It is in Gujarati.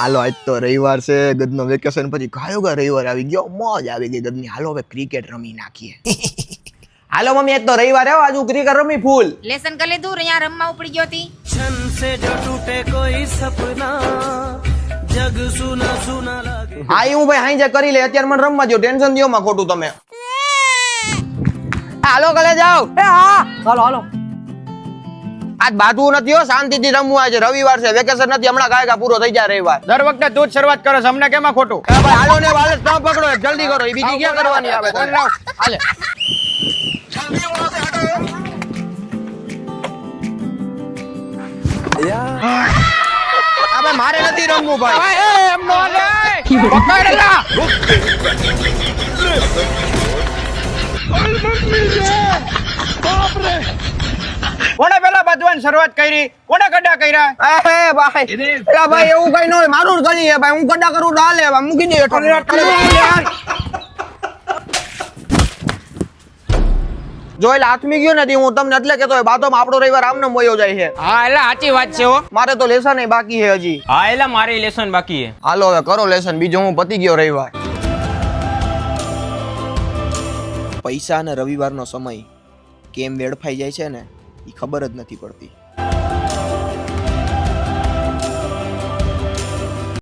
હાલો આજ તો રવિવાર છે, ગદનો વેકેશન પછી કયો રવિવાર આવી ગયો, મોજ આવી ગઈ ગદની. હાલો હવે ક્રિકેટ રમી નાખીએ. હાલો મમ્મી, આજ તો રવિવાર આવ્યો, આજુ ક્રિકેટ રમી ફૂલ. લેસન કરી લીધું, અહીંયા રમવા ઉપડી ગયો હતી. छन से जो टूटे कोई सपना जग सुना सुना लगे। હા હું ભાઈ હાઈ જે કરી લે, અત્યારે મને રમવા દો, ટેન્શન દ્યો માં ખોટું તમે. હાલો કલે જાઓ. એ હા હાલો હાલો. આજ બાજુ નથી હો, શાંતિથી રમવું. આજે રવિવાર છે, વેકેશન નથી, હમણાં કાયકા પૂરો થઈ જાય રવિવાર. દર વખતે તું જ શરૂઆત કરો છો, અમને કેમાં ખોટું? એ ભાઈ હાલો ને વાલે ન પકડો, જલ્દી કરો, એ બીજી ક્યાં કરવાની આવે તમે. હાલે અબે મારે નથી રમવું ભાઈ. એમ નો લે પકડલા. કોણે પેલા બાંધવાની શરૂઆત કરી? કોણે ગड्ढा કર્યા? એ ભાઈ એલા ભાઈ એવું કઈ ન હોય, મારું જ ગલી છે ભાઈ. હું ગड्ढा કરું તો હાલે, ભાઈ મૂકી દે હેઠળ. જો એટલે હાથમી ગયો નથી, હું તમને એટલે કેતો હોય, બાતોમાં આપણો રવિવાર આમને મોયો જાય છે. હા એટલે સાચી વાત છે હો. મારે તો લેસન બાકી છે હજી. હા એટલે મારી લેસન બાકી છે. હાલો હવે કરો લેસન, બીજો હું પતી ગયો રવિવાર. પૈસા અને રવિવારનો સમય કેમ વેડફાઈ જાય છે ને એ ખબર જ નથી પડતી.